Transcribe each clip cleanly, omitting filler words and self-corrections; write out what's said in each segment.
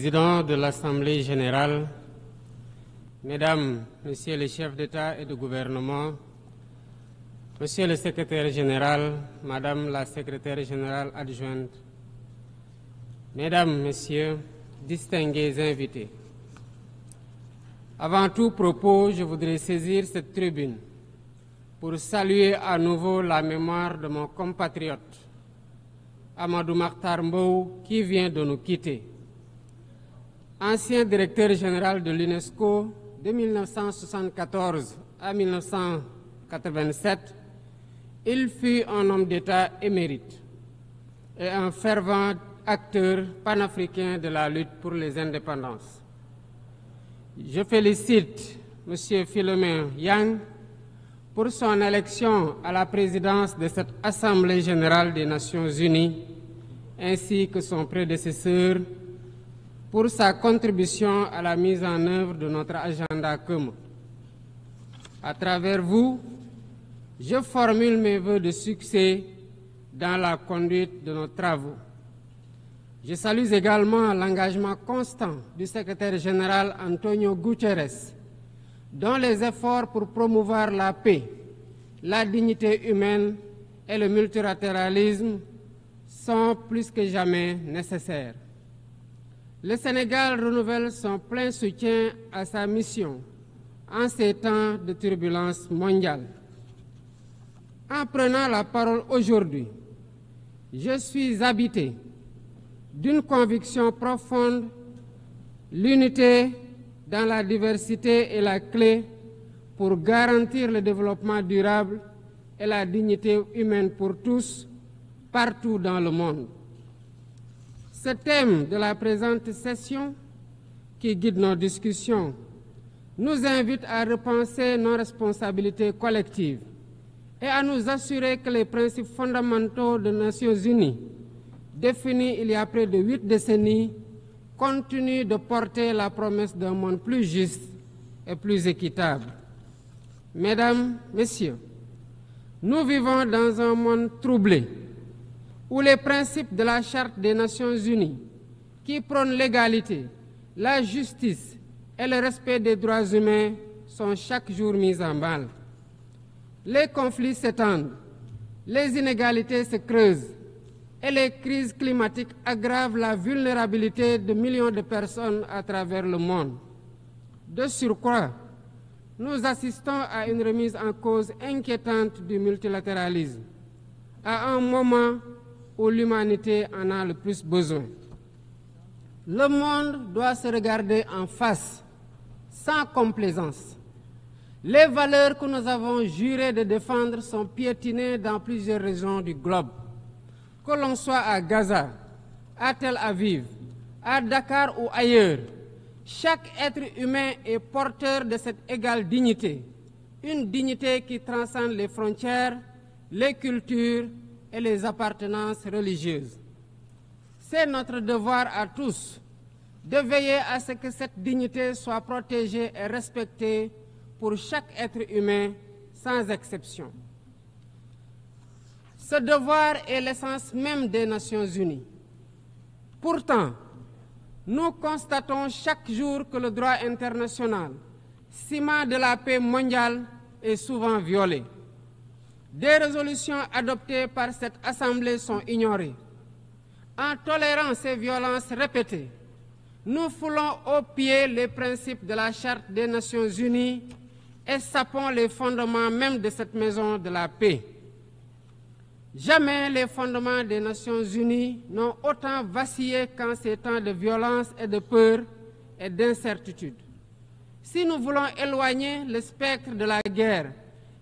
Président de l'Assemblée générale, Mesdames, Messieurs les chefs d'État et de gouvernement, Monsieur le secrétaire général, Madame la secrétaire générale adjointe, Mesdames, Messieurs, distingués invités. Avant tout propos, je voudrais saisir cette tribune pour saluer à nouveau la mémoire de mon compatriote, Amadou Makhtar Mbow, qui vient de nous quitter. Ancien directeur général de l'UNESCO de 1974 à 1987, il fut un homme d'État émérite et un fervent acteur panafricain de la lutte pour les indépendances. Je félicite M. Philomène Yang pour son élection à la présidence de cette Assemblée générale des Nations unies, ainsi que son prédécesseur pour sa contribution à la mise en œuvre de notre agenda commun. À travers vous, je formule mes vœux de succès dans la conduite de nos travaux. Je salue également l'engagement constant du secrétaire général Antonio Guterres, dont les efforts pour promouvoir la paix, la dignité humaine et le multilatéralisme sont plus que jamais nécessaires. Le Sénégal renouvelle son plein soutien à sa mission en ces temps de turbulence mondiale. En prenant la parole aujourd'hui, je suis habité d'une conviction profonde: l'unité dans la diversité est la clé pour garantir le développement durable et la dignité humaine pour tous, partout dans le monde. Ce thème de la présente session, qui guide nos discussions, nous invite à repenser nos responsabilités collectives et à nous assurer que les principes fondamentaux des Nations unies, définis il y a près de 8 décennies, continuent de porter la promesse d'un monde plus juste et plus équitable. Mesdames, Messieurs, nous vivons dans un monde troublé, où les principes de la Charte des Nations unies, qui prônent l'égalité, la justice et le respect des droits humains, sont chaque jour mis en mal. Les conflits s'étendent, les inégalités se creusent et les crises climatiques aggravent la vulnérabilité de millions de personnes à travers le monde. De surcroît, nous assistons à une remise en cause inquiétante du multilatéralisme, à un moment où l'humanité en a le plus besoin. Le monde doit se regarder en face, sans complaisance. Les valeurs que nous avons juré de défendre sont piétinées dans plusieurs régions du globe. Que l'on soit à Gaza, à Tel Aviv, à Dakar ou ailleurs, chaque être humain est porteur de cette égale dignité, une dignité qui transcende les frontières, les cultures et les appartenances religieuses. C'est notre devoir à tous de veiller à ce que cette dignité soit protégée et respectée pour chaque être humain, sans exception. Ce devoir est l'essence même des Nations unies. Pourtant, nous constatons chaque jour que le droit international, ciment de la paix mondiale, est souvent violé. Des résolutions adoptées par cette Assemblée sont ignorées. En tolérant ces violences répétées, nous foulons aux pieds les principes de la Charte des Nations unies et sapons les fondements même de cette maison de la paix. Jamais les fondements des Nations unies n'ont autant vacillé qu'en ces temps de violence et de peur et d'incertitude. Si nous voulons éloigner le spectre de la guerre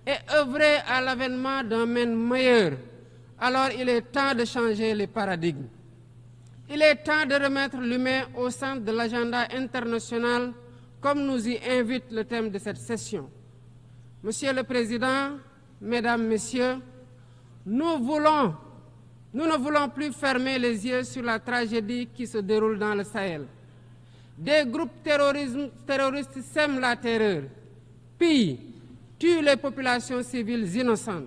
et œuvrer à l'avènement d'un monde meilleur, alors il est temps de changer les paradigmes. Il est temps de remettre l'humain au centre de l'agenda international, comme nous y invite le thème de cette session. Monsieur le Président, Mesdames, Messieurs, nous ne voulons plus fermer les yeux sur la tragédie qui se déroule dans le Sahel. Des groupes terroristes sèment la terreur, pillent, tuent les populations civiles innocentes.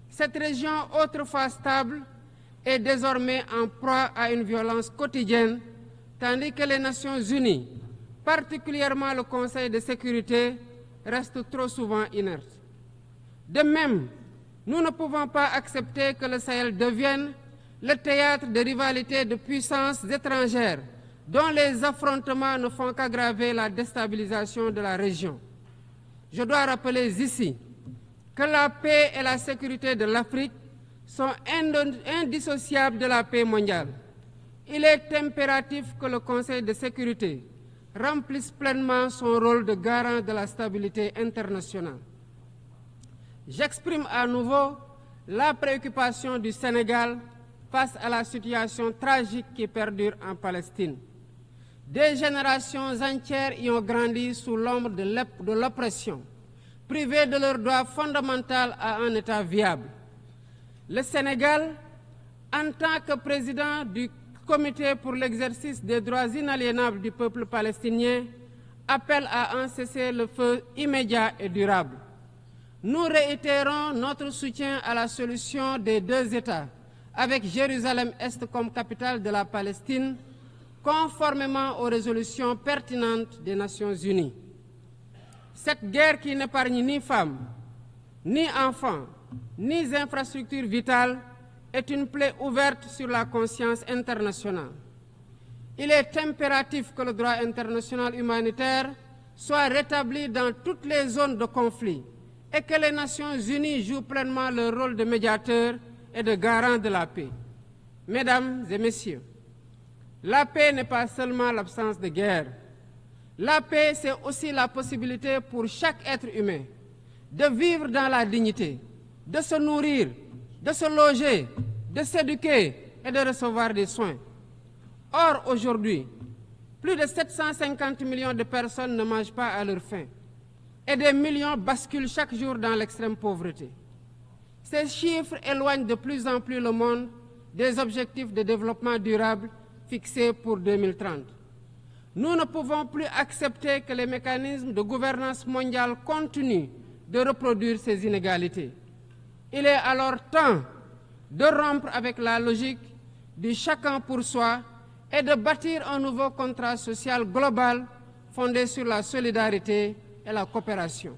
Cette région, autrefois stable, est désormais en proie à une violence quotidienne tandis que les Nations Unies, particulièrement le Conseil de sécurité, restent trop souvent inertes. De même, nous ne pouvons pas accepter que le Sahel devienne le théâtre de rivalités de puissances étrangères dont les affrontements ne font qu'aggraver la déstabilisation de la région. Je dois rappeler ici que la paix et la sécurité de l'Afrique sont indissociables de la paix mondiale. Il est impératif que le Conseil de sécurité remplisse pleinement son rôle de garant de la stabilité internationale. J'exprime à nouveau la préoccupation du Sénégal face à la situation tragique qui perdure en Palestine. Des générations entières y ont grandi sous l'ombre de l'oppression, privées de leur droit fondamental à un État viable. Le Sénégal, en tant que président du Comité pour l'exercice des droits inaliénables du peuple palestinien, appelle à un cessez-le-feu immédiat et durable. Nous réitérons notre soutien à la solution des deux États, avec Jérusalem-Est comme capitale de la Palestine, conformément aux résolutions pertinentes des Nations Unies. Cette guerre qui n'épargne ni femmes, ni enfants, ni infrastructures vitales est une plaie ouverte sur la conscience internationale. Il est impératif que le droit international humanitaire soit rétabli dans toutes les zones de conflit et que les Nations Unies jouent pleinement leur rôle de médiateur et de garant de la paix. Mesdames et messieurs, la paix n'est pas seulement l'absence de guerre. La paix, c'est aussi la possibilité pour chaque être humain de vivre dans la dignité, de se nourrir, de se loger, de s'éduquer et de recevoir des soins. Or, aujourd'hui, plus de 750 millions de personnes ne mangent pas à leur faim et des millions basculent chaque jour dans l'extrême pauvreté. Ces chiffres éloignent de plus en plus le monde des objectifs de développement durable fixés pour 2030. Nous ne pouvons plus accepter que les mécanismes de gouvernance mondiale continuent de reproduire ces inégalités. Il est alors temps de rompre avec la logique du chacun pour soi et de bâtir un nouveau contrat social global fondé sur la solidarité et la coopération.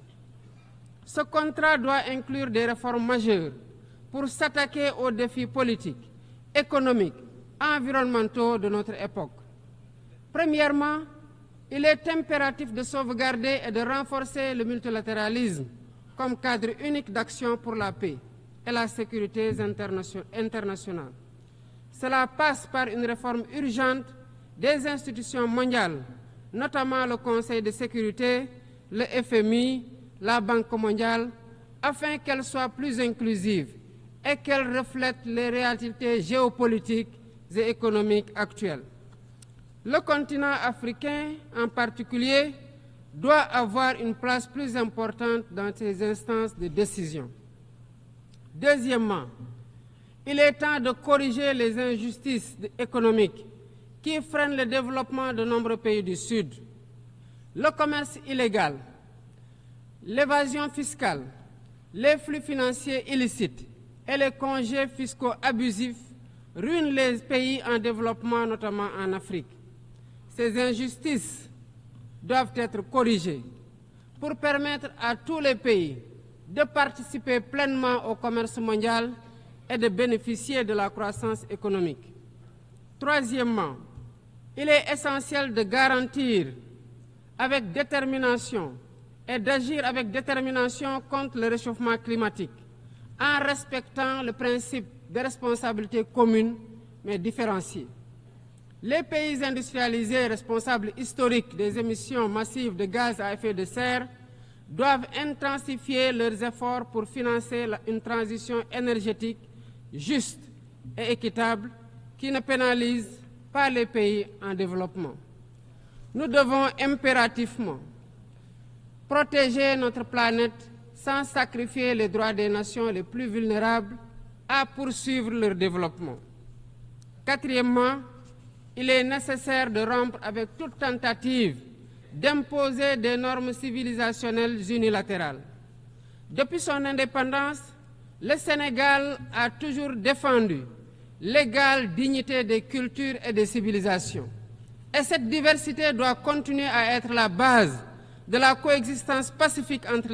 Ce contrat doit inclure des réformes majeures pour s'attaquer aux défis politiques, économiques, environnementaux de notre époque. Premièrement, il est impératif de sauvegarder et de renforcer le multilatéralisme comme cadre unique d'action pour la paix et la sécurité internationale. Cela passe par une réforme urgente des institutions mondiales, notamment le Conseil de sécurité, le FMI, la Banque mondiale, afin qu'elles soient plus inclusives et qu'elles reflètent les réalités géopolitiques et économiques actuelles. Le continent africain, en particulier, doit avoir une place plus importante dans ces instances de décision. Deuxièmement, il est temps de corriger les injustices économiques qui freinent le développement de nombreux pays du Sud. Le commerce illégal, l'évasion fiscale, les flux financiers illicites et les congés fiscaux abusifs ruinent les pays en développement, notamment en Afrique. Ces injustices doivent être corrigées pour permettre à tous les pays de participer pleinement au commerce mondial et de bénéficier de la croissance économique. Troisièmement, il est essentiel de garantir avec détermination et d'agir avec détermination contre le réchauffement climatique en respectant le principe de responsabilité commune mais différenciée. Les pays industrialisés responsables historiques des émissions massives de gaz à effet de serre doivent intensifier leurs efforts pour financer une transition énergétique juste et équitable qui ne pénalise pas les pays en développement. Nous devons impérativement protéger notre planète sans sacrifier les droits des nations les plus vulnérables à poursuivre leur développement. Quatrièmement, il est nécessaire de rompre avec toute tentative d'imposer des normes civilisationnelles unilatérales. Depuis son indépendance, le Sénégal a toujours défendu l'égale dignité des cultures et des civilisations. Et cette diversité doit continuer à être la base de la coexistence pacifique entre